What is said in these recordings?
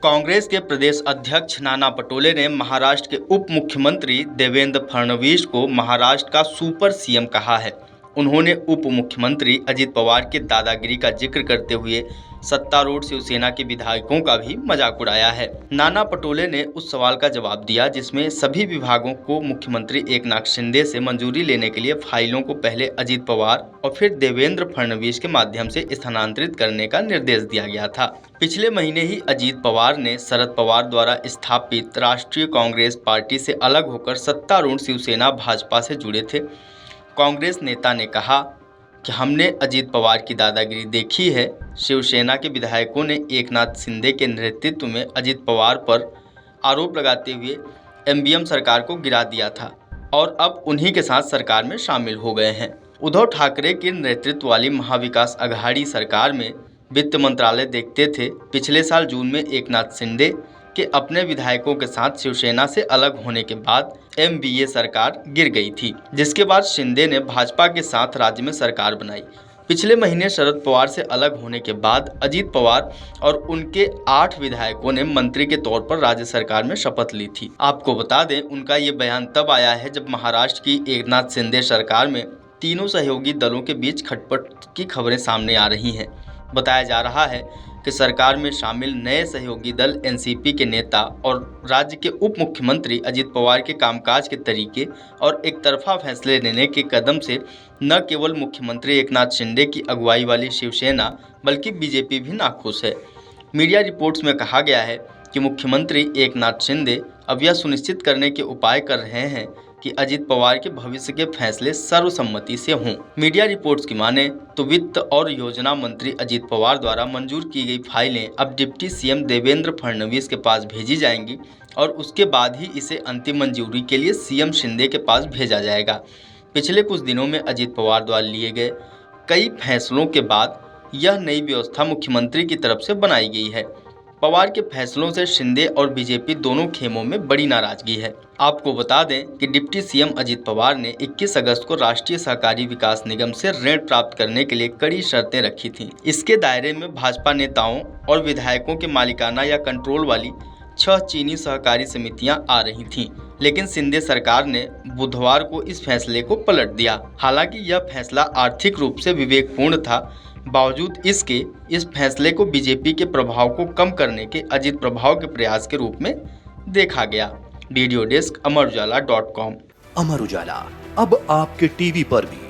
कांग्रेस के प्रदेश अध्यक्ष नाना पटोले ने महाराष्ट्र के उप मुख्यमंत्री देवेंद्र फडणवीस को महाराष्ट्र का सुपर सीएम कहा है। उन्होंने उप मुख्यमंत्री अजित पवार के दादागिरी का जिक्र करते हुए सत्तारूढ़ शिवसेना के विधायकों का भी मजाक उड़ाया है। नाना पटोले ने उस सवाल का जवाब दिया जिसमें सभी विभागों को मुख्यमंत्री एकनाथ शिंदे से मंजूरी लेने के लिए फाइलों को पहले अजित पवार और फिर देवेंद्र फडणवीस के माध्यम से स्थानांतरित करने का निर्देश दिया गया था। पिछले महीने ही अजित पवार ने शरद पवार द्वारा स्थापित राष्ट्रीय कांग्रेस पार्टी से अलग होकर सत्तारूढ़ शिवसेना भाजपा से जुड़े थे। कांग्रेस नेता ने कहा कि हमने अजित पवार की दादागिरी देखी है। शिवसेना के विधायकों ने एकनाथ शिंदे के नेतृत्व में अजित पवार पर आरोप लगाते हुए एमबीएम सरकार को गिरा दिया था और अब उन्हीं के साथ सरकार में शामिल हो गए हैं। उद्धव ठाकरे के नेतृत्व वाली महाविकास अघाड़ी सरकार में वित्त मंत्रालय देखते थे। पिछले साल जून में एकनाथ शिंदे के अपने विधायकों के साथ शिवसेना से अलग होने के बाद एमवीए सरकार गिर गई थी, जिसके बाद शिंदे ने भाजपा के साथ राज्य में सरकार बनाई। पिछले महीने शरद पवार से अलग होने के बाद अजित पवार और उनके 8 विधायकों ने मंत्री के तौर पर राज्य सरकार में शपथ ली थी। आपको बता दें, उनका ये बयान तब आया है जब महाराष्ट्र की एकनाथ शिंदे सरकार में तीनों सहयोगी दलों के बीच खटपट की खबरें सामने आ रही हैं। बताया जा रहा है कि सरकार में शामिल नए सहयोगी दल एनसीपी के नेता और राज्य के उप मुख्यमंत्री अजित पवार के कामकाज के तरीके और एक तरफा फैसले लेने के कदम से न केवल मुख्यमंत्री एकनाथ शिंदे की अगुवाई वाली शिवसेना बल्कि बीजेपी भी नाखुश है। मीडिया रिपोर्ट्स में कहा गया है कि मुख्यमंत्री एकनाथ शिंदे अब यह सुनिश्चित करने के उपाय कर रहे हैं कि अजित पवार के भविष्य के फैसले सर्वसम्मति से हों। मीडिया रिपोर्ट्स की माने तो वित्त और योजना मंत्री अजित पवार द्वारा मंजूर की गई फाइलें अब डिप्टी सीएम देवेंद्र फडणवीस के पास भेजी जाएंगी और उसके बाद ही इसे अंतिम मंजूरी के लिए सीएम शिंदे के पास भेजा जाएगा। पिछले कुछ दिनों में अजित पवार द्वारा लिए गए कई फैसलों के बाद यह नई व्यवस्था मुख्यमंत्री की तरफ से बनाई गई है। पवार के फैसलों से शिंदे और बीजेपी दोनों खेमों में बड़ी नाराजगी है। आपको बता दें कि डिप्टी सीएम अजित पवार ने 21 अगस्त को राष्ट्रीय सहकारी विकास निगम से ऋण प्राप्त करने के लिए कड़ी शर्तें रखी थीं। इसके दायरे में भाजपा नेताओं और विधायकों के मालिकाना या कंट्रोल वाली 6 चीनी सहकारी समितियां आ रही थीं, लेकिन शिंदे सरकार ने बुधवार को इस फैसले को पलट दिया। हालांकि यह फैसला आर्थिक रूप से विवेकपूर्ण था, बावजूद इसके इस फैसले को बीजेपी के प्रभाव को कम करने के अजित प्रभाव के प्रयास के रूप में देखा गया। Video desk अमरउजाला.com। अमर उजाला अब आपके टीवी पर भी।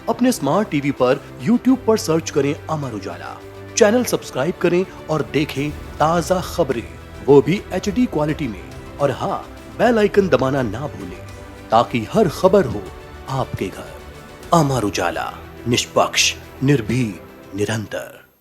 अपने स्मार्ट टीवी पर यूट्यूब पर सर्च करें अमर उजाला, चैनल सब्सक्राइब करें और देखें ताज़ा खबरें, वो भी HD क्वालिटी में। और हाँ, बेल आइकन दबाना ना भूलें ताकि हर खबर हो आपके घर। अमर उजाला, निष्पक्ष, निर्भीक, निरंतर।